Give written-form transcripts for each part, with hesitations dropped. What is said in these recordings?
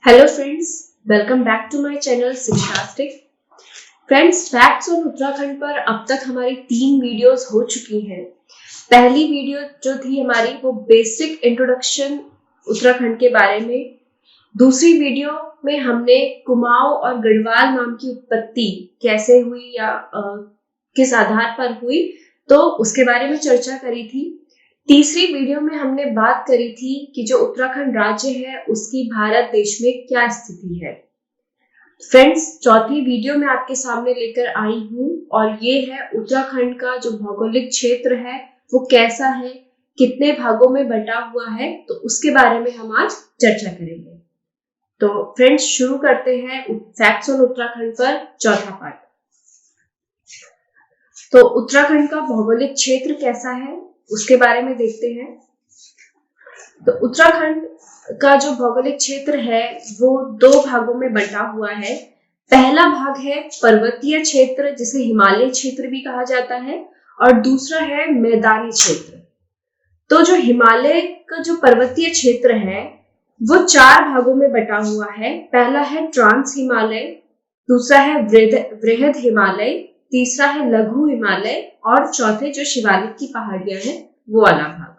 Hello friends, welcome back to my channel Shikshastic. Friends, facts on Uttarakhand पर अब तक हमारी 3 वीडियोस हो चुकी हैं। पहली वीडियो जो थी हमारी वो बेसिक इंट्रोडक्शन उत्तराखंड के बारे में। दूसरी वीडियो में हमने कुमाऊं और गढ़वाल नाम की उत्पत्ति कैसे हुई या किस आधार पर हुई तो उसके बारे में चर्चा करी थी। तीसरी वीडियो में हमने बात करी थी कि जो उत्तराखंड राज्य है उसकी भारत देश में क्या स्थिति है। फ्रेंड्स, चौथी वीडियो में आपके सामने लेकर आई हूं और ये है उत्तराखंड का जो भौगोलिक क्षेत्र है वो कैसा है, कितने भागों में बटा हुआ है, तो उसके बारे में हम आज चर्चा करेंगे। तो फ्रेंड्स, शुरू करते हैं फैक्ट्स ऑन उत्तराखंड पर चौथा पार्ट। तो उत्तराखंड का भौगोलिक क्षेत्र कैसा है उसके बारे में देखते हैं। तो उत्तराखंड का जो भौगोलिक क्षेत्र है वो 2 भागों में बंटा हुआ है। पहला भाग है पर्वतीय क्षेत्र जिसे हिमालय क्षेत्र भी कहा जाता है और दूसरा है मैदानी क्षेत्र। तो जो हिमालय का जो पर्वतीय क्षेत्र है वो 4 भागों में बटा हुआ है। पहला है ट्रांस हिमालय, दूसरा है वृहद हिमालय, तीसरा है लघु हिमालय और चौथे जो शिवालिक की पहाड़ियां हैं वो वाला भाग।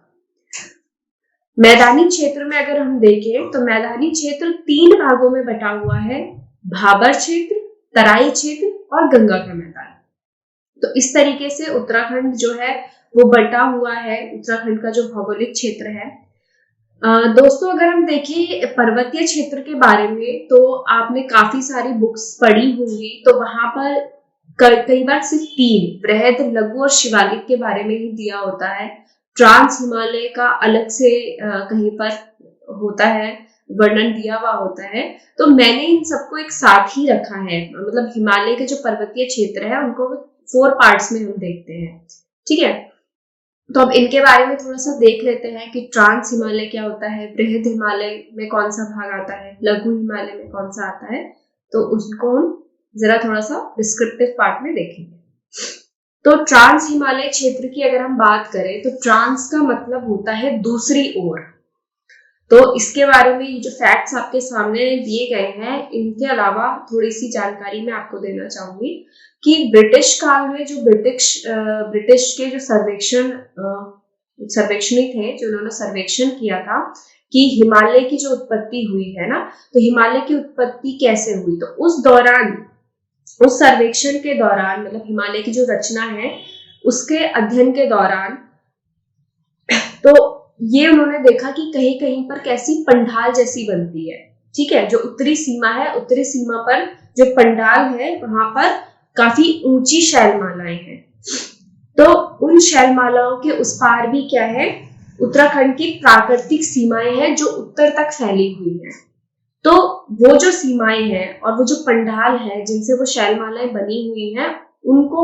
मैदानी क्षेत्र में अगर हम देखें तो मैदानी क्षेत्र 3 भागों में बटा हुआ है, भाबर क्षेत्र, तराई क्षेत्र और गंगा का मैदान। तो इस तरीके से उत्तराखंड जो है वो बटा हुआ है, उत्तराखंड का जो भौगोलिक क्षेत्र है। दोस्तों, अगर हम देखें पर्वतीय क्षेत्र के बारे में तो आपने काफी सारी बुक्स पढ़ी होंगी, तो वहां पर कई बार सिर्फ 3 वृहद, लघु और शिवालिक के बारे में ही दिया होता है। ट्रांस हिमालय का अलग से कहीं पर होता है, वर्णन दिया हुआ होता है। तो मैंने इन सबको एक साथ ही रखा है, मतलब हिमालय के जो पर्वतीय क्षेत्र है उनको 4 पार्ट्स में हम देखते हैं। ठीक है, तो अब इनके बारे में थोड़ा सा देख लेते हैं कि ट्रांस हिमालय क्या होता है, वृहद हिमालय में कौन सा भाग आता है, लघु हिमालय में कौन सा आता है। तो उसको हम जरा थोड़ा सा डिस्क्रिप्टिव पार्ट में देखेंगे। तो ट्रांस हिमालय क्षेत्र की अगर हम बात करें तो ट्रांस का मतलब होता है दूसरी ओर। तो इसके बारे में ये जो फैक्ट्स आपके सामने दिए गए हैं, इनके अलावा थोड़ी सी जानकारी मैं आपको देना चाहूंगी कि ब्रिटिश काल में जो ब्रिटिश के जो सर्वेक्षणी थे, जो उन्होंने सर्वेक्षण किया था कि हिमालय की जो उत्पत्ति हुई है ना, तो हिमालय की उत्पत्ति कैसे हुई, तो उस दौरान, उस सर्वेक्षण के दौरान, मतलब हिमालय की जो रचना है उसके अध्ययन के दौरान, तो ये उन्होंने देखा कि कहीं कहीं पर कैसी पंडाल जैसी बनती है। ठीक है, जो उत्तरी सीमा है, उत्तरी सीमा पर जो पंडाल है वहां पर काफी ऊंची शैलमालाएं हैं। तो उन शैलमालाओं के उस पार भी क्या है, उत्तराखंड की प्राकृतिक सीमाएं हैं जो उत्तर तक फैली हुई है। तो वो जो सीमाएं हैं और वो जो पंडाल है जिनसे वो शैलमालाएं बनी हुई हैं, उनको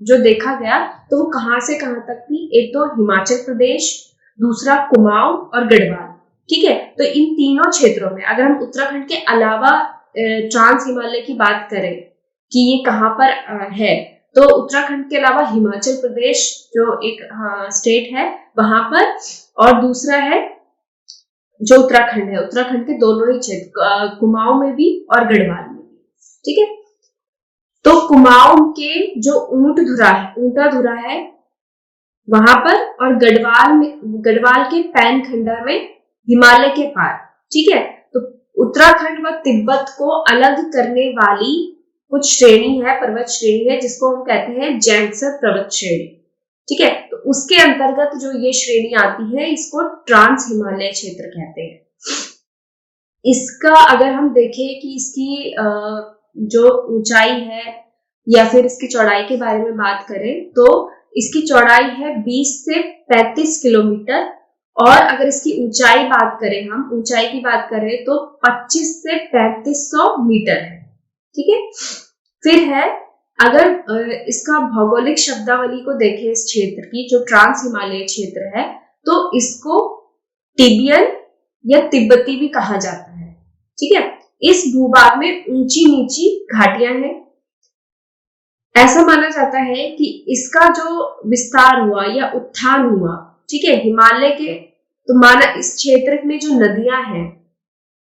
जो देखा गया तो वो कहां से कहां तक थी, एक तो हिमाचल प्रदेश, दूसरा कुमाऊं और गढ़वाल। ठीक है, तो इन तीनों क्षेत्रों में अगर हम उत्तराखंड के अलावा ट्रांस हिमालय की बात करें कि ये कहां पर है, तो उत्तराखंड के अलावा हिमाचल प्रदेश जो एक स्टेट है वहां पर, और दूसरा है जो उत्तराखंड है, उत्तराखंड के दोनों ही क्षेत्र, कुमाऊं में भी और गढ़वाल में भी। ठीक है, तो कुमाऊं के जो ऊंटा धुरा है वहां पर, और गढ़वाल के पैन खंडर में हिमालय के पार। ठीक है, तो उत्तराखंड व तिब्बत को अलग करने वाली कुछ श्रेणी है, पर्वत श्रेणी है, जिसको हम कहते हैं जैंसर पर्वत श्रेणी। ठीक है, तो उसके अंतर्गत जो ये श्रेणी आती है इसको ट्रांस हिमालय क्षेत्र कहते हैं। इसका अगर हम देखें कि इसकी जो ऊंचाई है या फिर इसकी चौड़ाई के बारे में बात करें तो इसकी चौड़ाई है 20 से 35 किलोमीटर, और अगर इसकी ऊंचाई की बात करें तो 25 से 3500 मीटर है। ठीक है, फिर है, अगर इसका भौगोलिक शब्दावली को देखें इस क्षेत्र की, जो ट्रांस हिमालय क्षेत्र है, तो इसको टिबियन या तिब्बती भी कहा जाता है। ठीक है, इस भूभाग में ऊंची नीची घाटियां हैं। ऐसा माना जाता है कि इसका जो विस्तार हुआ या उत्थान हुआ, ठीक है, हिमालय के, तो माना इस क्षेत्र में जो नदियां हैं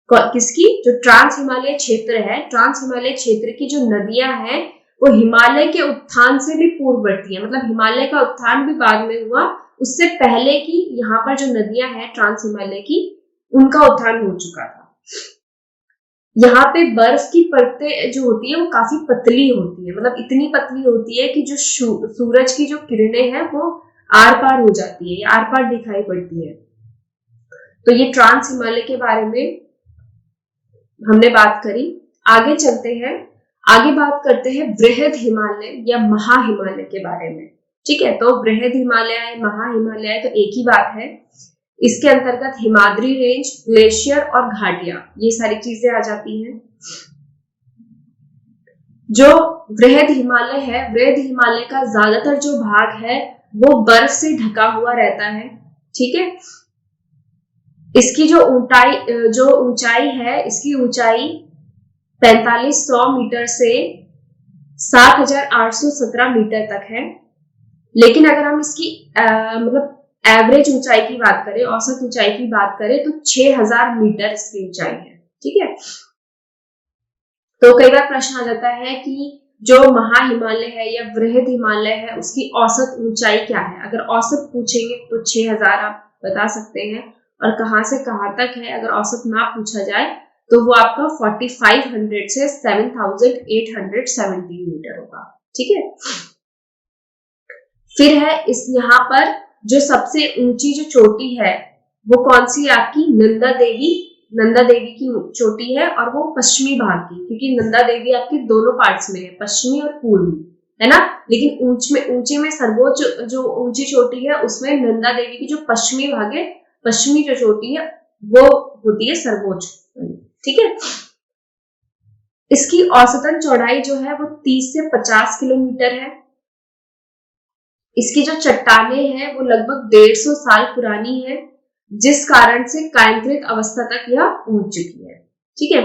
किसकी, जो ट्रांस हिमालय क्षेत्र है, ट्रांस हिमालय क्षेत्र की जो नदियां हैं वो हिमालय के उत्थान से भी पूर्ववर्ती है, मतलब हिमालय का उत्थान भी बाद में हुआ, उससे पहले की यहाँ पर जो नदियां हैं ट्रांस हिमालय की, उनका उत्थान हो चुका था। यहाँ पे बर्फ की परतें जो होती है वो काफी पतली होती है, मतलब इतनी पतली होती है कि जो सूरज की जो किरणें हैं वो आर पार हो जाती है, आर पार दिखाई पड़ती है। तो ये ट्रांस हिमालय के बारे में हमने बात करी। आगे चलते हैं, आगे बात करते हैं बृहद हिमालय या महा हिमालय के बारे में। ठीक है, तो बृहद हिमालय, महा हिमालय तो एक ही बात है। इसके अंतर्गत हिमाद्री रेंज, ग्लेशियर और घाटियां, ये सारी चीजें आ जाती हैं। जो बृहद हिमालय है, बृहद हिमालय का ज्यादातर जो भाग है वो बर्फ से ढका हुआ रहता है। ठीक है, इसकी जो ऊंचाई है, इसकी ऊंचाई 4500 मीटर से 7817 मीटर तक है। लेकिन अगर हम इसकी मतलब एवरेज ऊंचाई की बात करें, औसत ऊंचाई की बात करें तो 6000 मीटर इसकी ऊंचाई है। ठीक है, तो कई बार प्रश्न आ जाता है कि जो महा हिमालय है या बृहद हिमालय है उसकी औसत ऊंचाई क्या है। अगर औसत पूछेंगे तो 6000 आप बता सकते हैं, और कहां से कहां तक है अगर औसत ना पूछा जाए तो वो आपका 4500 से 7870 मीटर होगा। ठीक है, फिर है इस यहाँ पर जो सबसे ऊंची जो चोटी है वो कौन सी है आपकी, नंदा देवी की चोटी है, और वो पश्चिमी भाग की, क्योंकि नंदा देवी आपकी दोनों पार्ट्स में है, पश्चिमी और पूर्वी, है ना। लेकिन ऊंचे में सर्वोच्च जो ऊंची चोटी है उसमें नंदा देवी की जो पश्चिमी भाग है, पश्चिमी जो चोटी है वो होती है सर्वोच्च। ठीक है, इसकी औसतन चौड़ाई जो है वो 30 से 50 किलोमीटर है। इसकी जो चट्टाने हैं वो लगभग 150 साल पुरानी है, जिस कारण से कायांतरित अवस्था तक यह पहुंच चुकी है। ठीक है,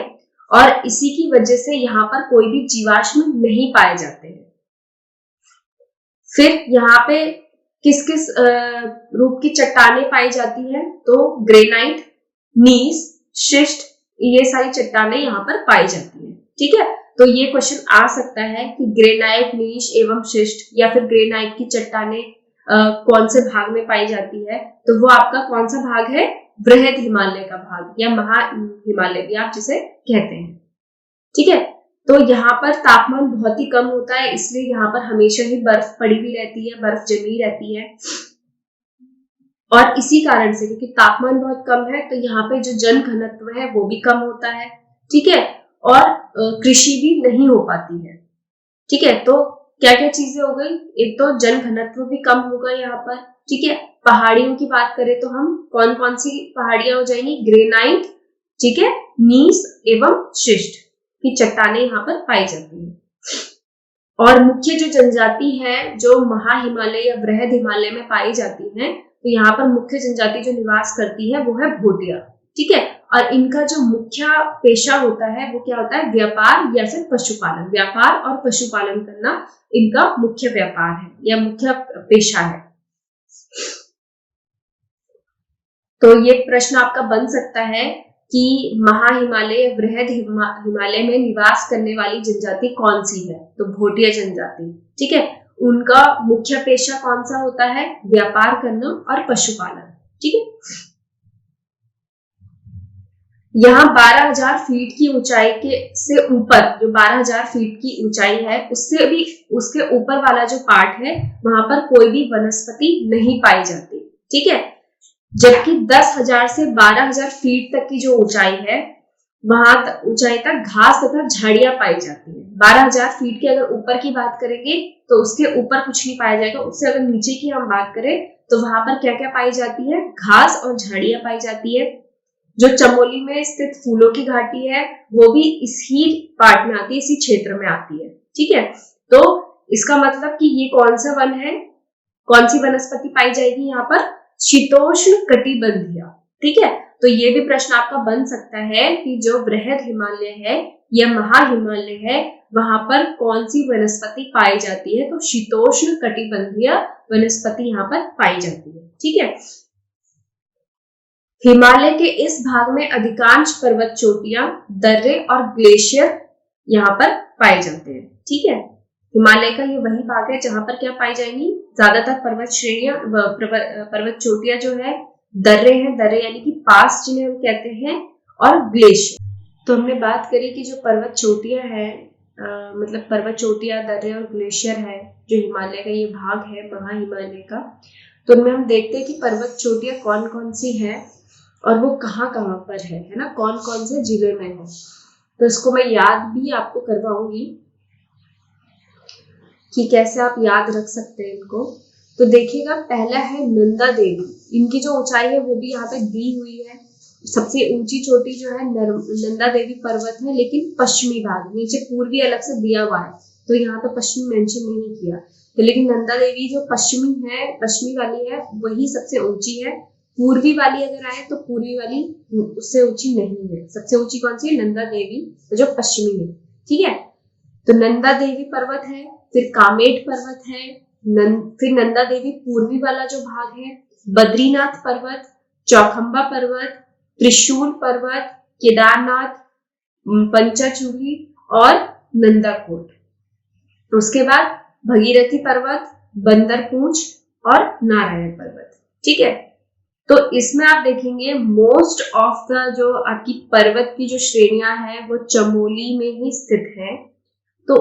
और इसी की वजह से यहाँ पर कोई भी जीवाश्म नहीं पाए जाते हैं। फिर यहाँ पे किस किस रूप की चट्टानें पाई जाती है, तो ग्रेनाइट, नीस, शिस्ट, ये सारी चट्टानें यहाँ पर पाई जाती है। ठीक है, तो ये क्वेश्चन आ सकता है कि ग्रेनाइट, नीश एवं शिस्ट, या फिर ग्रेनाइट की चट्टानें कौन से भाग में पाई जाती है, तो वो आपका कौन सा भाग है, बृहद हिमालय का भाग या महा हिमालय भी आप जिसे कहते हैं। ठीक है, तो यहाँ पर तापमान बहुत ही कम होता है, इसलिए यहाँ पर हमेशा ही बर्फ पड़ी हुई रहती है, बर्फ जमी रहती है, और इसी कारण से क्योंकि तापमान बहुत कम है तो यहाँ पे जो जन घनत्व है वो भी कम होता है। ठीक है, और कृषि भी नहीं हो पाती है। ठीक है, तो क्या क्या चीजें हो गई, एक तो जन घनत्व भी कम होगा यहाँ पर। ठीक है, पहाड़ियों की बात करें तो हम कौन कौन सी पहाड़ियां हो जाएंगी, ग्रेनाइट, ठीक है, नीस एवं शिस्ट की चट्टानें यहाँ पर पाई जाती है। और मुख्य जो जनजाति है जो महा हिमालय या बृहद हिमालय में पाई जाती है, तो यहाँ पर मुख्य जनजाति जो निवास करती है वो है भोटिया। ठीक है, और इनका जो मुख्य पेशा होता है वो क्या होता है, व्यापार या फिर पशुपालन। व्यापार और पशुपालन करना इनका मुख्य व्यापार है या मुख्य पेशा है। तो ये प्रश्न आपका बन सकता है कि महा हिमालय या बृहद हिमालय में निवास करने वाली जनजाति कौन सी है, तो भोटिया जनजाति। ठीक है, उनका मुख्य पेशा कौन सा होता है, व्यापार करना और पशुपालन। ठीक है, यहाँ 12,000 फीट की ऊंचाई के से ऊपर, जो 12,000 फीट की ऊंचाई है उससे भी उसके ऊपर वाला जो पार्ट है वहां पर कोई भी वनस्पति नहीं पाई जाती। ठीक है, जबकि 10,000 से 12,000 फीट तक की जो ऊंचाई है वहां ऊंचाई तक घास तथा झाड़ियां पाई जाती है। 12,000 फीट के अगर ऊपर की बात करेंगे तो उसके ऊपर कुछ नहीं पाया जाएगा। उससे अगर नीचे की हम बात करें तो वहां पर क्या क्या पाई जाती है, घास और झाड़ियां पाई जाती है। जो चमोली में स्थित फूलों की घाटी है वो भी इसी पार्ट में आती है, इसी क्षेत्र में आती है। ठीक है, तो इसका मतलब कि ये कौन सा वन है, कौन सी वनस्पति पाई जाएगी यहाँ पर, शीतोष्ण कटिबंधीय। ठीक है, तो ये भी प्रश्न आपका बन सकता है कि जो बृहद हिमालय है या महा हिमालय है वहां पर कौन सी वनस्पति पाई जाती है, तो शीतोष्ण कटिबंधीय वनस्पति यहाँ पर पाई जाती है। ठीक है, हिमालय के इस भाग में अधिकांश पर्वत चोटियां, दर्रे और ग्लेशियर यहाँ पर पाए जाते हैं। ठीक है, हिमालय का ये वही भाग है जहां पर क्या पाई जाएंगी, ज्यादातर पर्वत श्रेणियां, पर्वत चोटियां जो है, दर्रे हैं, दर्रे यानी कि पास जिन्हें हम कहते हैं, और ग्लेशियर। तो हमने बात करी कि जो पर्वत चोटियां हैं, मतलब पर्वत चोटियां, दर्रे और ग्लेशियर है, जो हिमालय का ये भाग है महा हिमालय का, तो उनमें हम देखते हैं कि पर्वत चोटियां कौन कौन सी है और वो कहाँ कहाँ पर है ना, कौन कौन से जिले में है। तो इसको मैं याद भी आपको करवाऊंगी कि कैसे आप याद रख सकते हैं इनको। तो देखिएगा, पहला है नंदा देवी। इनकी जो ऊंचाई है वो भी यहाँ पे दी हुई है। सबसे ऊंची चोटी जो है नंदा देवी पर्वत है, लेकिन पश्चिमी भाग, नीचे पूर्वी अलग से दिया हुआ है, तो यहाँ पे पश्चिमी मेंशन नहीं किया। तो लेकिन नंदा देवी जो पश्चिमी है, पश्चिमी वाली है, वही सबसे ऊंची है। पूर्वी वाली अगर आए तो पूर्वी वाली उससे ऊंची नहीं है। सबसे ऊंची कौन सी है? नंदा देवी, जो पश्चिमी है। ठीक है, तो नंदा देवी पर्वत है, फिर कामेट पर्वत है, फिर नंदा देवी पूर्वी वाला जो भाग है, बद्रीनाथ पर्वत, चौखंबा पर्वत, त्रिशूल पर्वत, केदारनाथ, पंचाचूली और नंदाकोट। उसके बाद भगीरथी पर्वत, बंदरपूंछ और नारायण पर्वत। ठीक है, तो इसमें आप देखेंगे मोस्ट ऑफ द जो आपकी पर्वत की जो श्रेणियां हैं वो चमोली में ही स्थित है। तो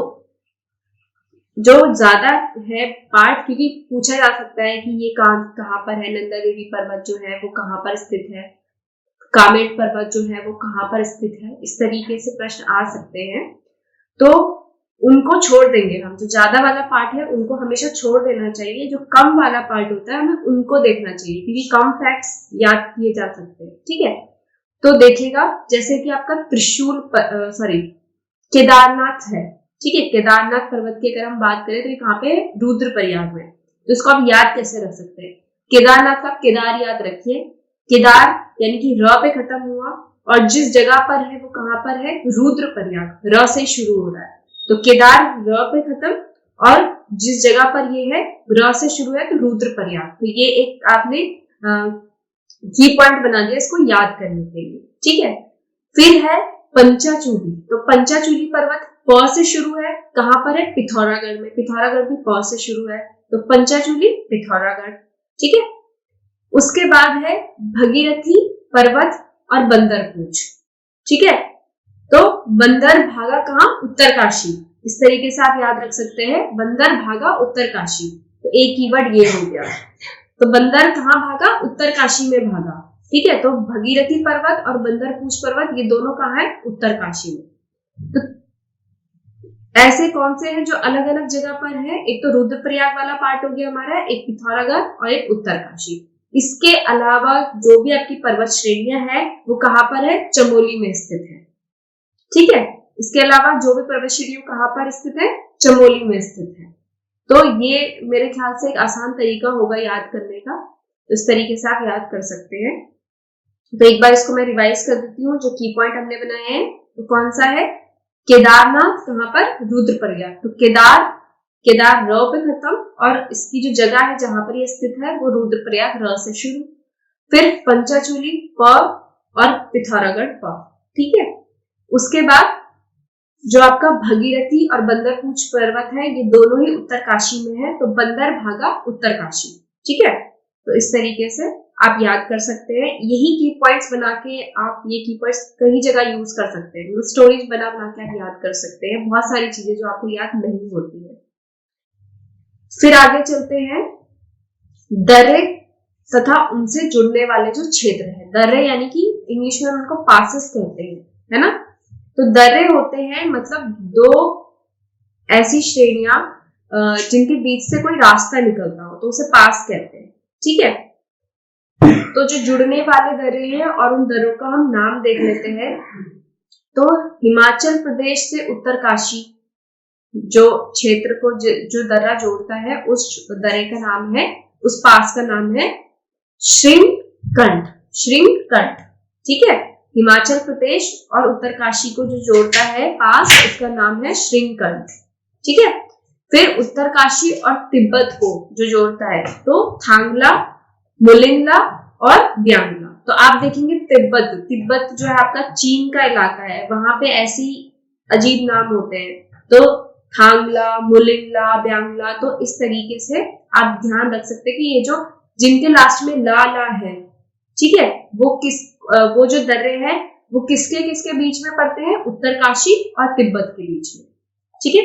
जो ज्यादा है पार्ट, क्योंकि पूछा जा सकता है कि ये कहाँ पर है, नंदा देवी पर्वत जो है वो कहाँ पर स्थित है, कामेट पर्वत जो है वो कहाँ पर स्थित है, इस तरीके से प्रश्न आ सकते हैं। तो उनको छोड़ देंगे हम, जो ज्यादा वाला पार्ट है उनको हमेशा छोड़ देना चाहिए, जो कम वाला पार्ट होता है हमें उनको देखना चाहिए, क्योंकि कम फैक्ट्स याद किए जा सकते हैं। ठीक है, तो देखिएगा जैसे कि आपका केदारनाथ है। ठीक है, केदारनाथ पर्वत की अगर हम बात करें तो ये कहाँ पे, रुद्रप्रयाग में। तो इसको आप याद कैसे रख सकते हैं? केदारनाथ का केदार याद रखिए, केदार यानी कि र पे खत्म हुआ, और जिस जगह पर है वो कहाँ पर है, रुद्रप्रयाग, र से शुरू हो रहा है, तो केदार र पे खत्म, और जिस जगह पर ये है र से शुरू है तो रुद्रप्रयाग। तो ये एक आपने की पॉइंट बना दिया इसको याद करने के लिए। ठीक है, फिर है पंचाचूली। तो पंचाचूली पर्वत प से शुरू है, कहां पर है, पिथौरागढ़ में। पिथौरागढ़ भी प से शुरू है, तो पंचाचूली पिथौरागढ़। ठीक है, उसके बाद है भगीरथी पर्वत और बंदरपूंछ। ठीक है, तो बंदर भागा कहाँ, उत्तरकाशी। इस तरीके से आप याद रख सकते हैं, बंदर भागा उत्तरकाशी। तो एक कीवर्ड ये हो गया। तो बंदर कहाँ भागा, उत्तरकाशी में भागा। ठीक है, तो भगीरथी पर्वत और बंदरपूंछ पर्वत ये दोनों कहाँ है, उत्तरकाशी में। तो ऐसे कौन से हैं जो अलग अलग जगह पर है? एक तो रुद्रप्रयाग वाला पार्ट हो गया हमारा, एक पिथौरागढ़ और एक उत्तरकाशी। इसके अलावा जो भी आपकी पर्वत श्रेणियां हैं वो कहाँ पर है, चमोली में स्थित है। ठीक है, इसके अलावा जो भी पर्वत श्रेणियां कहाँ पर स्थित है, चमोली में स्थित है। तो ये मेरे ख्याल से एक आसान तरीका होगा याद करने का, तो इस तरीके से आप याद कर सकते हैं। तो एक बार इसको मैं रिवाइज कर देती हूँ, जो की पॉइंट हमने बनाए हैं। तो कौन सा है, केदारनाथ कहाँ पर, रुद्रप्रयाग। तो केदार र पे खत्म, और इसकी जो जगह है जहां पर ये स्थित है वो रुद्रप्रयाग र से शुरू। फिर पंचाचूली प और पिथौरागढ़ प। ठीक है, उसके बाद जो आपका भगीरथी और बंदरपूंछ पर्वत है ये दोनों ही उत्तरकाशी में है, तो बंदर भागा उत्तरकाशी। ठीक है, तो इस तरीके से आप याद कर सकते हैं। यही की पॉइंट्स बना के आप ये की पॉइंट्स कई जगह यूज कर सकते हैं, स्टोरेज बना के आप याद कर सकते हैं बहुत सारी चीजें जो आपको याद नहीं होती है। फिर आगे चलते हैं, दर्रे तथा उनसे जुड़ने वाले जो क्षेत्र है। दर्रे यानी कि इंग्लिश में उनको पासेस कहते हैं, है ना। तो दर्रे होते हैं मतलब दो ऐसी श्रेणियां जिनके बीच से कोई रास्ता निकलता हो, तो उसे पास कहते हैं। ठीक है, तो जो जुड़ने वाले दर्रे हैं और उन दर्रों का हम नाम देख लेते हैं। तो हिमाचल प्रदेश से उत्तरकाशी जो क्षेत्र को जो दर्रा जोड़ता है, उस दर्रे का नाम है, उस पास का नाम है श्रृंगकंठ। श्रृंगकंठ, ठीक है। हिमाचल प्रदेश और उत्तरकाशी को जो जोड़ता है पास, उसका नाम है श्रृंगकंठ। ठीक है, फिर उत्तरकाशी और तिब्बत को जो जोड़ता है, तो थांगला, मुलिंगला और ब्यांगला। तो आप देखेंगे तिब्बत, तिब्बत जो है आपका चीन का इलाका है, वहां पे ऐसी अजीब नाम होते हैं, तो थांगला, मुलिंगला, ब्यांगला, तो इस तरीके से आप ध्यान रख सकते हैं कि ये जो जिनके लास्ट में ला ला है, ठीक है, वो जो दर्रे हैं वो किसके किसके बीच में पड़ते हैं, उत्तरकाशी और तिब्बत के बीच में, ठीक है।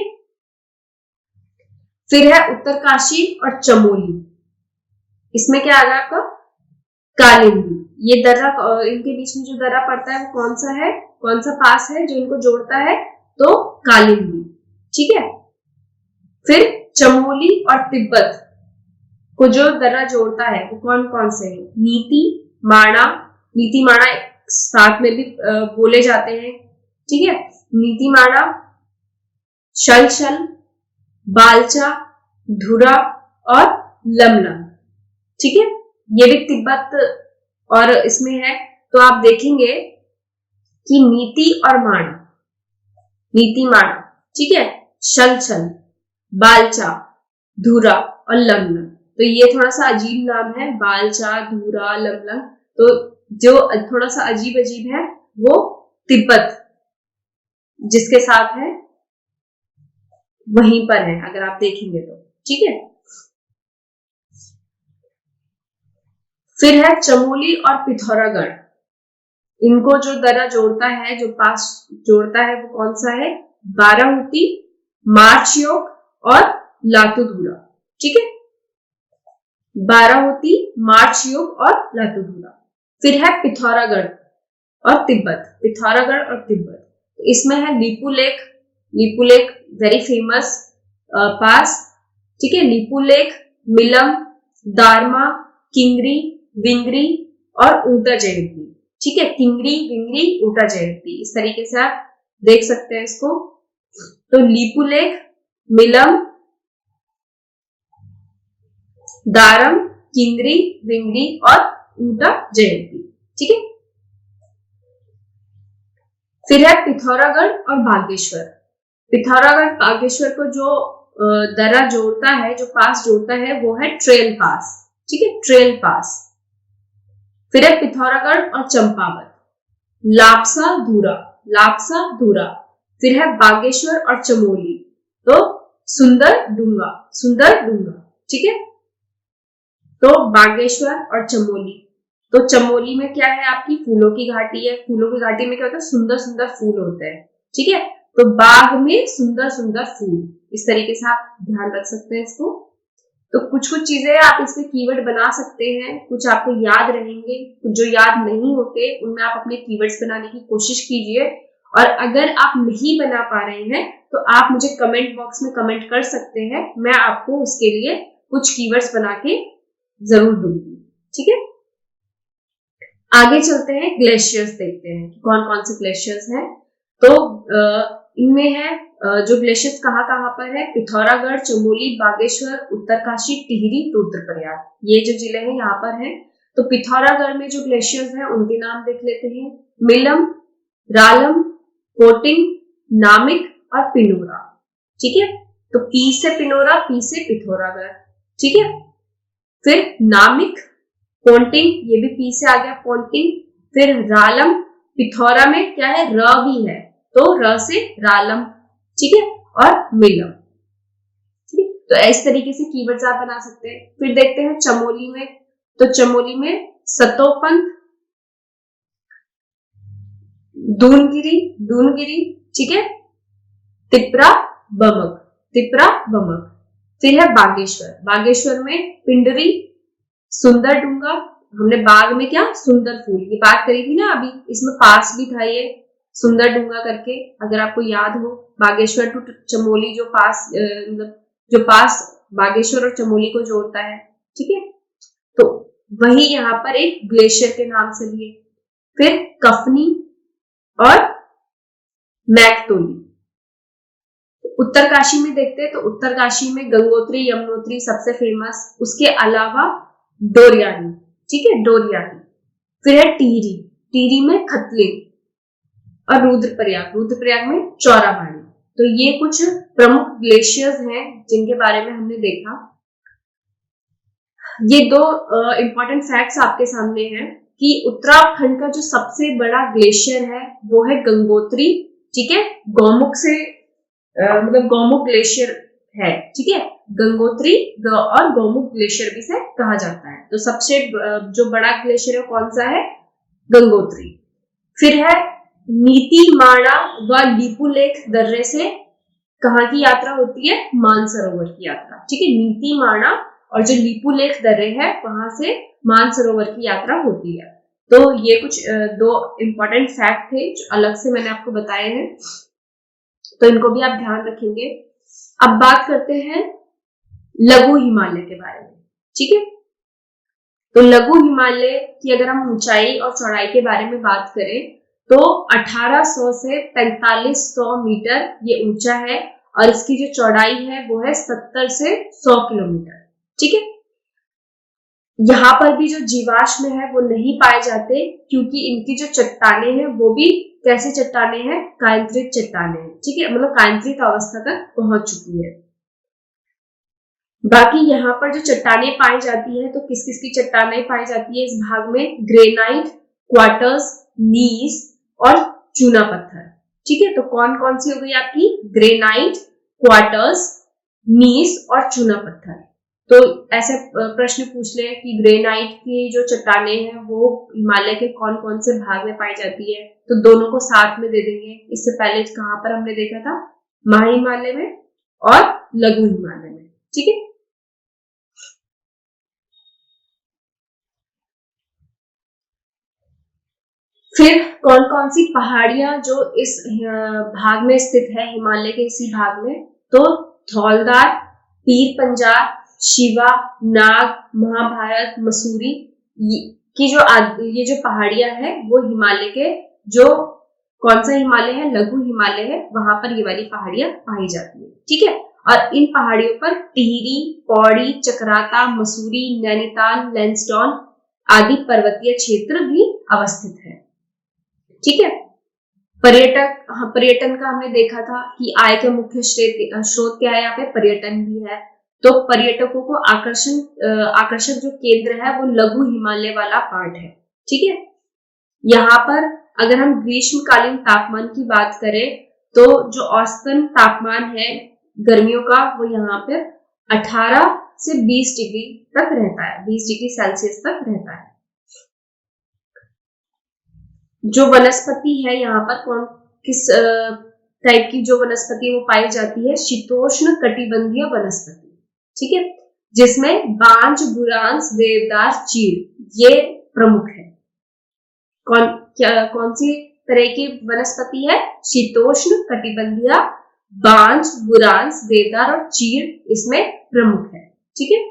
फिर है उत्तरकाशी और चमोली, इसमें क्या आ गया आपका, कालिंदी। ये दर्रा, इनके बीच में जो दर्रा पड़ता है वो कौन सा है, कौन सा पास है जो इनको जोड़ता है, तो कालिंदी, ठीक है। फिर चमोली और तिब्बत को जो दर्रा जोड़ता है वो कौन कौन से है, नीति माणा, नीति माणा साथ में भी बोले जाते हैं, ठीक है। नीति माणा, शलशल, बालचा, धुरा और लमलम, ठीक है। ये भी तिब्बत और इसमें है। तो आप देखेंगे कि नीति और माणा, नीति माणा, ठीक है, शलशल, बालचा, धुरा और लमलम, तो ये थोड़ा सा अजीब नाम है, बालचा, धुरा, लमलम, तो जो थोड़ा सा अजीब अजीब है वो तिब्बत जिसके साथ है वहीं पर है, अगर आप देखेंगे तो, ठीक है। फिर है चमोली और पिथौरागढ़, इनको जो दर्रा जोड़ता है, जो पास जोड़ता है वो कौन सा है, बारामती, मार्चयोग और लातूधुरा, ठीक है, बारामती, मार्चयोग और लातूधुरा। फिर है पिथौरागढ़ और तिब्बत, पिथौरागढ़ और तिब्बत, इसमें है लिपुलेख, लिपुलेख वेरी फेमस पास, ठीक है, लिपुलेख, मिलम, दारमा, किंगरी, विंगरी और ऊटा जयंती, ठीक है, किंगरी, विंगरी, ऊटा जयंती, इस तरीके से आप देख सकते हैं इसको। तो लिपुलेख, मिलम, दारम, किंगरी, विंगरी और ऊटा जयंती, ठीक है। फिर है पिथौरागढ़ और बागेश्वर, पिथौरागढ़ बागेश्वर को जो दर्रा जोड़ता है, जो पास जोड़ता है वो है ट्रेल पास, ठीक है, ट्रेल पास। फिर है पिथौरागढ़ और चंपावत, लापसा धूरा, लापसा धूरा। फिर है बागेश्वर और चमोली, तो सुंदर डूंगा, सुंदर डूंगा, ठीक है। तो बागेश्वर और चमोली, तो चमोली में क्या है, आपकी फूलों की घाटी है, फूलों की घाटी में क्या होता है, सुंदर सुंदर फूल होते हैं, ठीक है, तो बाग में सुंदर सुंदर फूल, इस तरीके से आप ध्यान रख सकते हैं इसको। तो कुछ कुछ चीजें आप इसमें कीवर्ड बना सकते हैं, कुछ आपको याद रहेंगे, कुछ जो याद नहीं होते उनमें आप अपने कीवर्ड्स बनाने की कोशिश कीजिए, और अगर आप नहीं बना पा रहे हैं तो आप मुझे कमेंट बॉक्स में कमेंट कर सकते हैं, मैं आपको उसके लिए कुछ कीवर्ड्स बना के जरूर दूंगी, ठीक है। आगे चलते हैं, ग्लेशियर्स देखते हैं कि कौन कौन से ग्लेशियर्स हैं। तो इनमें है जो ग्लेशियर्स कहाँ कहाँ पर है, पिथौरागढ़, चमोली, बागेश्वर, उत्तरकाशी, टिहरी, रुद्रप्रयाग, ये जो जिले हैं यहाँ पर हैं। तो पिथौरागढ़ में जो ग्लेशियर्स हैं उनके नाम देख लेते हैं, मिलम, रालम, कोटिंग, नामिक और पिनोरा, ठीक है। तो पी से पिनोरा, पी से पिथौरागढ़, ठीक है। फिर नामिक, पोंटिंग, ये भी पी से आ गया, पोंटिंग। फिर रालम, पिथौरा में क्या है, र भी है, तो र से रालम, ठीक है, और मिलम, ठीक है। तो इस तरीके से कीवर्ड्स आप बना सकते हैं। फिर देखते हैं चमोली में, तो चमोली में सतोपंथ, दूनगिरी, दूनगिरी, ठीक है, तिपरा, बमक, तिपरा, बमक। फिर है बागेश्वर, बागेश्वर में पिंडरी, सुंदर डूंगा, हमने बाग में क्या, सुंदर फूल की बात करी थी ना अभी, इसमें पास भी था ये सुंदर डूंगा करके, अगर आपको याद हो, बागेश्वर टू चमोली जो पास, मतलब जो पास बागेश्वर और चमोली को जोड़ता है, ठीक है, तो वही यहाँ पर एक ग्लेशियर के नाम से भी है। फिर कफनी और मैकतोली। उत्तरकाशी में देखते हैं, तो उत्तरकाशी में गंगोत्री, यमुनोत्री सबसे फेमस, उसके अलावा डोरियानी, ठीक है, डोरियानी। फिर है टिहरी, टिहरी में खतलिंग और रुद्रप्रयाग, रुद्रप्रयाग में चौराबाड़ी। तो ये कुछ प्रमुख ग्लेशियर्स हैं जिनके बारे में हमने देखा। ये दो इंपॉर्टेंट फैक्ट्स आपके सामने हैं। कि उत्तराखंड का जो सबसे बड़ा ग्लेशियर है वो है गंगोत्री, ठीक है, गौमुख से मतलब गौमुख ग्लेशियर है, ठीक है, गंगोत्री और गौमुख ग्लेशियर भी से कहा जाता है। तो सबसे जो बड़ा ग्लेशियर है कौन सा है, गंगोत्री। फिर है नीतीमाणा व लिपुलेख दर्रे से कहाँ की यात्रा होती है, मानसरोवर की यात्रा, ठीक है, नीतीमाणा और जो लिपुलेख दर्रे है वहां से मानसरोवर की यात्रा होती है। तो ये कुछ दो इंपॉर्टेंट फैक्ट थे जो अलग से मैंने आपको बताए हैं, तो इनको भी आप ध्यान रखेंगे। अब बात करते हैं लघु हिमालय के बारे में, ठीक है। तो लघु हिमालय की अगर हम ऊंचाई और चौड़ाई के बारे में बात करें तो 1800 से 4500 मीटर ये ऊंचा है और इसकी जो चौड़ाई है वो है 70 से 100 किलोमीटर, ठीक है। यहाँ पर भी जो जीवाश्म है वो नहीं पाए जाते क्योंकि इनकी जो चट्टाने हैं वो भी कैसी चट्टाने हैं, कायंत्रित चट्टाने हैं, ठीक है, मतलब कायंत्रित अवस्था तक पहुंच चुकी है। बाकी यहाँ पर जो चट्टाने पाई जाती है तो किस किस की चट्टाने पाई जाती है इस भाग में, ग्रेनाइट, क्वार्टर्स, नीस और चूना पत्थर, ठीक है। तो कौन कौन सी हो गई आपकी, ग्रेनाइट, क्वार्टर्स, नीस और चूना पत्थर। तो ऐसे प्रश्न पूछ ले कि ग्रेनाइट की जो चट्टाने हैं वो हिमालय के कौन कौन से भाग में पाई जाती है, तो दोनों को साथ में दे देंगे। इससे पहले कहां पर हमने देखा था, महा हिमालय में और लघु हिमालय में, ठीक है। फिर कौन कौन सी पहाड़ियां जो इस भाग में स्थित है, हिमालय के इसी भाग में, तो धौलधार, पीर पंजाब, शिवा, नाग, महाभारत, मसूरी की जो ये जो पहाड़ियां हैं वो हिमालय के जो कौन सा हिमालय है, लघु हिमालय है, वहां पर ये वाली पहाड़ियां पाई जाती है, ठीक है। और इन पहाड़ियों पर टिहरी, पौड़ी, चक्राता, मसूरी, नैनीताल, लैंसडौन आदि पर्वतीय क्षेत्र भी अवस्थित है, ठीक है। पर्यटन का हमने देखा था कि आय का मुख्य स्रोत क्या है, यहाँ पे पर्यटन भी है। तो पर्यटकों को आकर्षक जो केंद्र है वो लघु हिमालय वाला पार्ट है, ठीक है। यहाँ पर अगर हम ग्रीष्मकालीन तापमान की बात करें तो जो औसतन तापमान है गर्मियों का वो यहाँ पर 18 से 20 डिग्री तक रहता है, 20 डिग्री सेल्सियस तक रहता है। जो वनस्पति है यहाँ पर किस टाइप की जो वनस्पति वो पाई जाती है, शीतोष्ण कटिबंधीय वनस्पति, ठीक है, जिसमें बांज, बुरांस, देवदार, चीड़ ये प्रमुख है। कौन सी तरह की वनस्पति है, शीतोष्ण कटिबंधीय, बांज, बुरांस, देवदार और चीड़ इसमें प्रमुख है, ठीक है।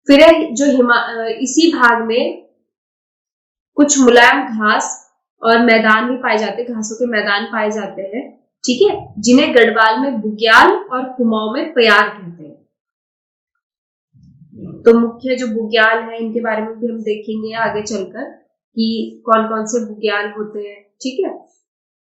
फिर जो इसी भाग में कुछ मुलायम घास और मैदान भी पाए जाते हैं, घासों के मैदान पाए जाते हैं, ठीक है, जिन्हें गढ़वाल में बुग्याल और कुमाऊं में प्यार कहते हैं। तो मुख्य जो बुग्याल है इनके बारे में भी हम देखेंगे आगे चलकर कि कौन कौन से बुग्याल होते हैं, ठीक है।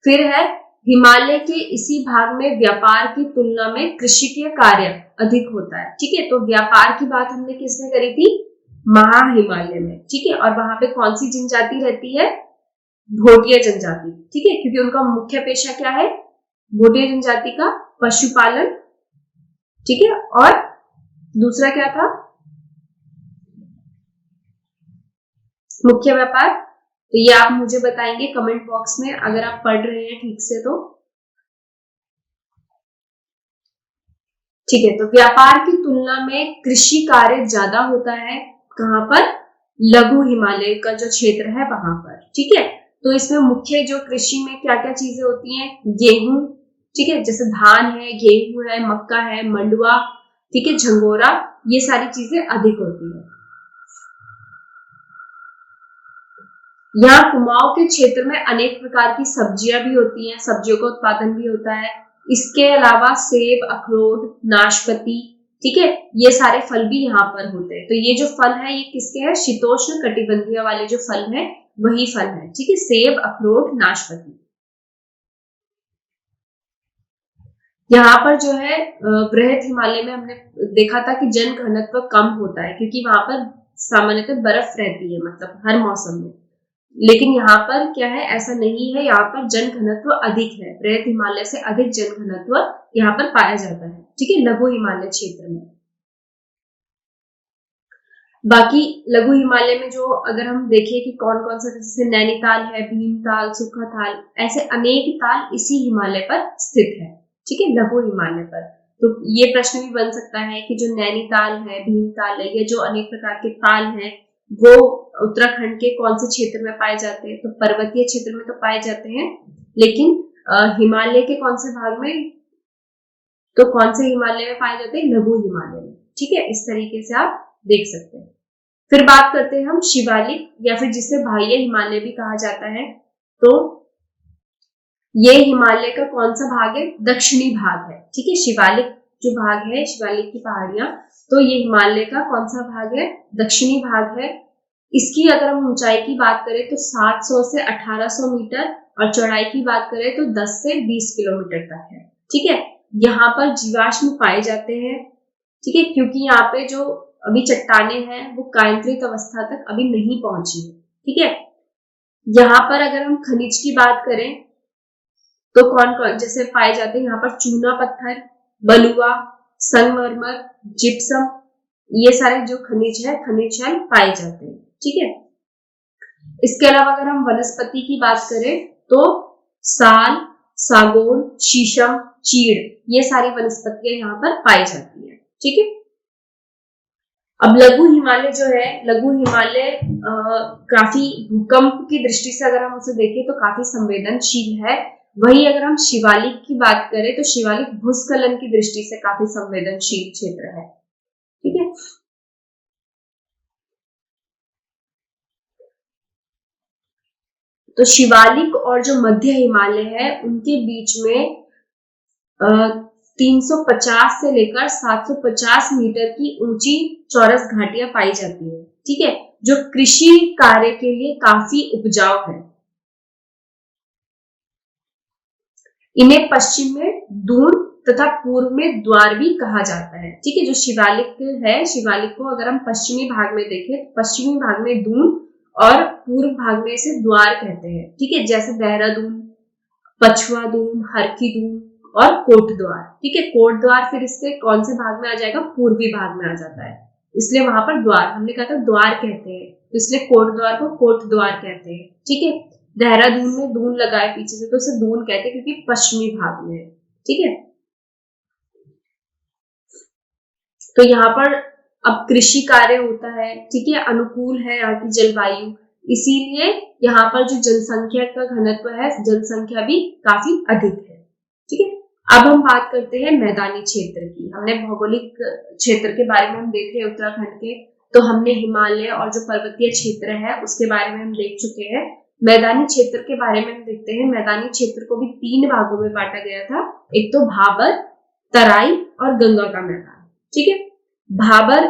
फिर है हिमालय के इसी भाग में व्यापार की तुलना में कृषि के कार्य अधिक होता है, ठीक है। तो व्यापार की बात हमने किसमें करी थी, महा हिमालय में, ठीक है। और वहां पे कौन सी जनजाति रहती है, भोटिया जनजाति, ठीक है, क्योंकि उनका मुख्य पेशा क्या है, भोटिया जनजाति का पशुपालन, ठीक है, और दूसरा क्या था, मुख्य व्यापार। तो ये आप मुझे बताएंगे कमेंट बॉक्स में अगर आप पढ़ रहे हैं ठीक से तो, ठीक है। तो व्यापार की तुलना में कृषि कार्य ज्यादा होता है, कहां पर, लघु हिमालय का जो क्षेत्र है वहां पर, ठीक है। तो इसमें मुख्य जो कृषि में क्या क्या चीजें होती हैं, गेहूं, ठीक है, जैसे धान है, गेहूं है, मक्का है, मंडुआ, ठीक है, झंगोरा, ये सारी चीजें अधिक होती है। यहाँ कुमाऊं के क्षेत्र में अनेक प्रकार की सब्जियां भी होती हैं, सब्जियों का उत्पादन भी होता है। इसके अलावा सेब, अखरोट, नाशपाती, ठीक है, ये सारे फल भी यहाँ पर होते हैं। तो ये जो फल है ये किसके हैं, शीतोष्ण कटिबंधीय वाले जो फल है वही फल है, ठीक है, सेब, अखरोट, नाशपाती। यहाँ पर जो है बृहद हिमालय में हमने देखा था कि जन घनत्व कम होता है क्योंकि वहां पर सामान्यतः बर्फ रहती है, मतलब हर मौसम में। लेकिन यहाँ पर क्या है, ऐसा नहीं है, यहाँ पर जन घनत्व अधिक है, बृहद हिमालय से अधिक जन घनत्व यहाँ पर पाया जाता है। ठीक है, लघु हिमालय क्षेत्र में। बाकी लघु हिमालय में जो अगर हम देखें कि कौन कौन सा, जैसे नैनीताल है, भीमताल, सुखाताल, ऐसे अनेक ताल इसी हिमालय पर स्थित है। ठीक है, लघु हिमालय पर। तो ये प्रश्न भी बन सकता है कि जो नैनीताल है, भीमताल है, ये जो अनेक प्रकार के ताल हैं, वो उत्तराखंड के कौन से क्षेत्र में पाए जाते हैं? तो पर्वतीय क्षेत्र में तो पाए जाते हैं, लेकिन हिमालय के कौन से भाग में? तो कौन से हिमालय में पाए जाते हैं? लघु हिमालय में। ठीक है, इस तरीके से आप देख सकते हैं। फिर बात करते हैं हम शिवालिक, या फिर जिसे बाह्य हिमालय भी कहा जाता है। तो ये हिमालय का कौन सा भाग है? दक्षिणी भाग है। ठीक है, शिवालिक जो भाग है, शिवालिक की पहाड़ियां, तो ये हिमालय का कौन सा भाग है? दक्षिणी भाग है। इसकी अगर हम ऊंचाई की बात करें तो 700 से 1800 मीटर, और चौड़ाई की बात करें तो 10 से 20 किलोमीटर तक है। ठीक है, यहाँ पर जीवाश्म पाए जाते हैं। ठीक है, क्योंकि यहाँ पे जो अभी चट्टाने हैं वो कायंत्रित अवस्था तक अभी नहीं पहुंची है। ठीक है, यहाँ पर अगर हम खनिज की बात करें तो कौन कौन जैसे पाए जाते हैं? यहाँ पर चूना पत्थर, बलुआ, संगमरमर, जिप्सम, ये सारे जो खनिज है, खनिज है, पाए जाते हैं। ठीक है, इसके अलावा अगर हम वनस्पति की बात करें तो साल, सागौन, शीशम, चीड़, ये सारी वनस्पतियां यहाँ पर पाई जाती है। ठीक है, अब लघु हिमालय जो है, लघु हिमालय काफी भूकंप की दृष्टि से अगर हम उसे देखें तो काफी संवेदनशील है। वहीं अगर हम शिवालिक की बात करें तो शिवालिक भूस्खलन की दृष्टि से काफी संवेदनशील क्षेत्र है। ठीक है, तो शिवालिक और जो मध्य हिमालय है उनके बीच में 350 से लेकर 750 मीटर की ऊंची चौरस घाटियां पाई जाती है। ठीक है, जो कृषि कार्य के लिए काफी उपजाऊ है। इन्हें पश्चिम में दून तथा पूर्व में द्वार भी कहा जाता है। ठीक है, जो शिवालिक है, शिवालिक को अगर हम पश्चिमी भाग में देखें तो पश्चिमी भाग में दून और पूर्व भाग में इसे द्वार कहते हैं। ठीक है, जैसे देहरादून, पछुआ दून, हरकी दून और कोट द्वार। ठीक है, कोट द्वार फिर इसके कौन से भाग में आ जाएगा? पूर्वी भाग में आ जाता है, इसलिए वहां पर द्वार, हमने कहा था द्वार कहते हैं, तो इसलिए कोट द्वार को कोट द्वार कहते हैं। ठीक है, देहरादून में दून लगाए पीछे से तो उसे दून कहते हैं क्योंकि पश्चिमी भाग में है। ठीक है, तो यहाँ पर अब कृषि कार्य होता है। ठीक है, अनुकूल है यहाँ की जलवायु, इसीलिए यहाँ पर जो जनसंख्या का घनत्व है, जनसंख्या भी काफी अधिक है। ठीक है, अब हम बात करते हैं मैदानी क्षेत्र की। हमने भौगोलिक क्षेत्र के बारे में हम देख रहे हैं उत्तराखंड के, तो हमने हिमालय और जो पर्वतीय क्षेत्र है उसके बारे में हम देख चुके हैं। मैदानी क्षेत्र के बारे में हम देखते हैं। मैदानी क्षेत्र को भी 3 भागों में बांटा गया था, एक तो भाबर, तराई और गंगा का मैदान। ठीक है, भाबर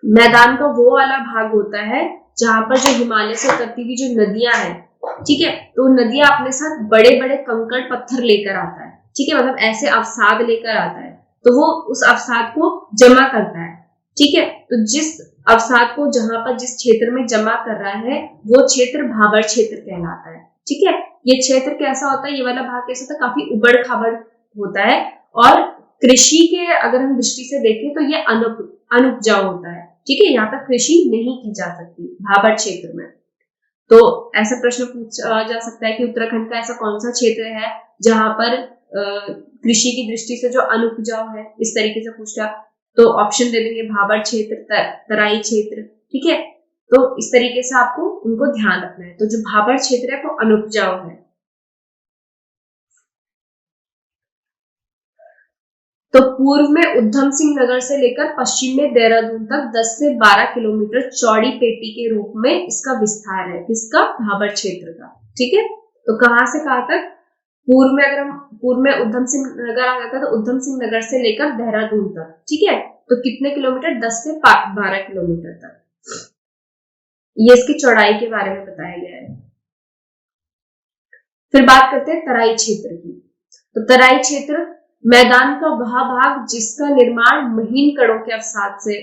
मैदान का वो वाला भाग होता है जहां पर जो हिमालय से उतरती हुई जो नदियां हैं, ठीक है, तो नदियां अपने साथ बड़े बड़े कंकड़ पत्थर लेकर आता है। ठीक है, मतलब ऐसे अवसाद लेकर आता है, तो वो उस अवसाद को जमा करता है। ठीक है, तो जिस अवसाद को जहां पर जिस क्षेत्र में जमा कर रहा है वो क्षेत्र भाबर क्षेत्र कहलाता है। ठीक है, ये क्षेत्र कैसा होता है? ये वाला भाग कैसा होता है? काफी उबड़ खाबड़ होता है, और कृषि के अगर हम दृष्टि से देखें तो ये अनुपजाऊ होता है। ठीक है, यहाँ पर कृषि नहीं की जा सकती भाबर क्षेत्र में। तो ऐसा प्रश्न पूछा जा सकता है कि उत्तराखंड का ऐसा कौन सा क्षेत्र है जहां पर कृषि की दृष्टि से जो अनुपजाऊ है, इस तरीके से पूछा, तो ऑप्शन दे देंगे भाबर क्षेत्र, तराई क्षेत्र। ठीक है, तो इस तरीके से आपको उनको ध्यान रखना है। तो जो भाबर क्षेत्र है वो अनुपजाऊ है। तो पूर्व में उधम सिंह नगर से लेकर पश्चिम में देहरादून तक 10 से 12 किलोमीटर चौड़ी पेटी के रूप में इसका विस्तार है। किसका? भाबर क्षेत्र का। ठीक है, तो कहां से कहां तक? पूर्व में अगर हम पूर्व में उधम सिंह नगर आ जाता है तो उधम सिंह नगर से लेकर देहरादून तक। ठीक है, तो कितने किलोमीटर? 10 से 12 किलोमीटर तक। ये इसकी चौड़ाई के बारे में बताया गया है। फिर बात करते हैं तराई क्षेत्र की। तो तराई क्षेत्र मैदान का वह भाग जिसका निर्माण महीन कणों के अवसाद से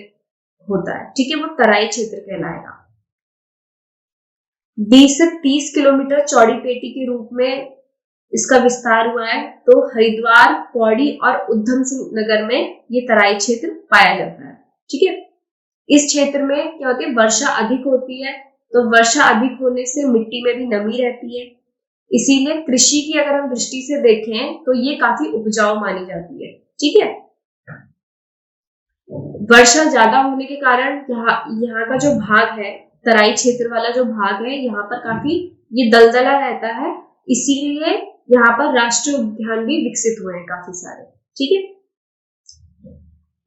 होता है, ठीक है, वो तराई क्षेत्र कहलाएगा। 20 से 30 किलोमीटर चौड़ी पेटी के रूप में इसका विस्तार हुआ है। तो हरिद्वार, पौड़ी और उधम सिंह नगर में ये तराई क्षेत्र पाया जाता है, ठीक है। इस क्षेत्र में क्या होती है, वर्षा अधिक होती है, तो वर्षा अधिक होने से मिट्टी में भी नमी रहती है, इसीलिए कृषि की अगर हम दृष्टि से देखें तो ये काफी उपजाऊ मानी जाती है, ठीक है। वर्षा ज्यादा होने के कारण यहाँ का जो भाग है, तराई क्षेत्र वाला जो भाग है, यहाँ पर काफी ये दलदला रहता है, इसीलिए यहाँ पर राष्ट्रीय उद्यान भी विकसित हुए हैं काफी सारे, ठीक है।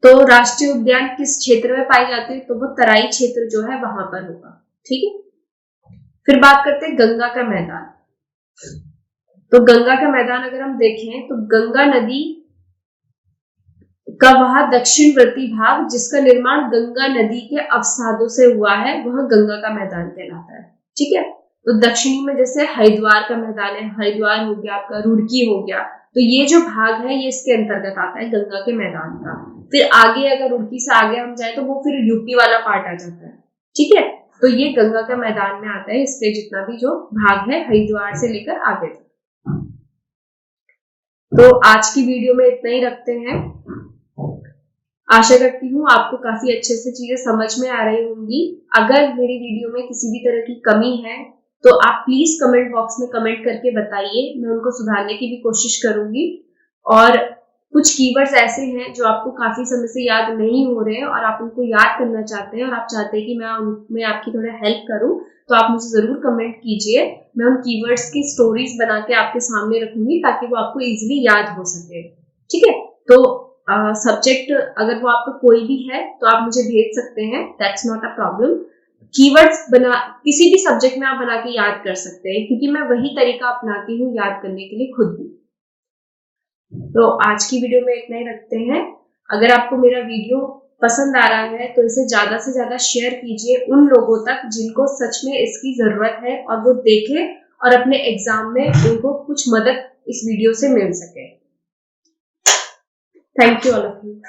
तो राष्ट्रीय उद्यान किस क्षेत्र में पाए जाते हैं, तो वो तराई क्षेत्र जो है वहां पर होगा, ठीक है। फिर बात करते हैं गंगा का मैदान। तो गंगा का मैदान अगर हम देखें तो गंगा नदी का वह दक्षिणवर्ती भाग जिसका निर्माण गंगा नदी के अवसादों से हुआ है, वह गंगा का मैदान कहलाता है, ठीक है। तो दक्षिणी में जैसे हरिद्वार का मैदान है, हरिद्वार हो गया, आपका रुड़की हो गया, तो ये जो भाग है ये इसके अंतर्गत आता है गंगा के मैदान का। फिर आगे अगर रुड़की से आगे हम जाए तो वो फिर यूपी वाला पार्ट आ जाता है, ठीक है। तो ये गंगा का मैदान में आता है, इसके जितना भी जो भाग है हरिद्वार से लेकर आगे तक। तो आज की वीडियो में इतना ही रखते हैं। आशा करती हूँ आपको काफी अच्छे से चीजें समझ में आ रही होंगी। अगर मेरी वीडियो में किसी भी तरह की कमी है तो आप प्लीज कमेंट बॉक्स में कमेंट करके बताइए, मैं उनको सुधारने की भी कोशिश करूंगी। और कुछ कीवर्ड्स ऐसे हैं जो आपको काफी समय से याद नहीं हो रहे हैं और आप उनको याद करना चाहते हैं और आप चाहते हैं कि मैं आपकी थोड़ा हेल्प करूं, तो आप मुझे जरूर कमेंट कीजिए। मैं उन कीवर्ड्स की स्टोरीज बना के आपके सामने रखूंगी ताकि वो आपको इजिली याद हो सके, ठीक है। तो सब्जेक्ट अगर वो आपका कोई भी है तो आप मुझे भेज सकते हैं, that's not a problem. Keywords किसी भी सब्जेक्ट में आप बना के याद कर सकते हैं, क्योंकि मैं वही तरीका अपनाती हूँ याद करने के लिए खुद भी। तो आज की वीडियो में इतना ही रखते हैं। अगर आपको मेरा वीडियो पसंद आ रहा है तो इसे ज्यादा से ज्यादा शेयर कीजिए उन लोगों तक जिनको सच में इसकी जरूरत है और वो देखें और अपने एग्जाम में उनको कुछ मदद इस वीडियो से मिल सके। Thank you all of you.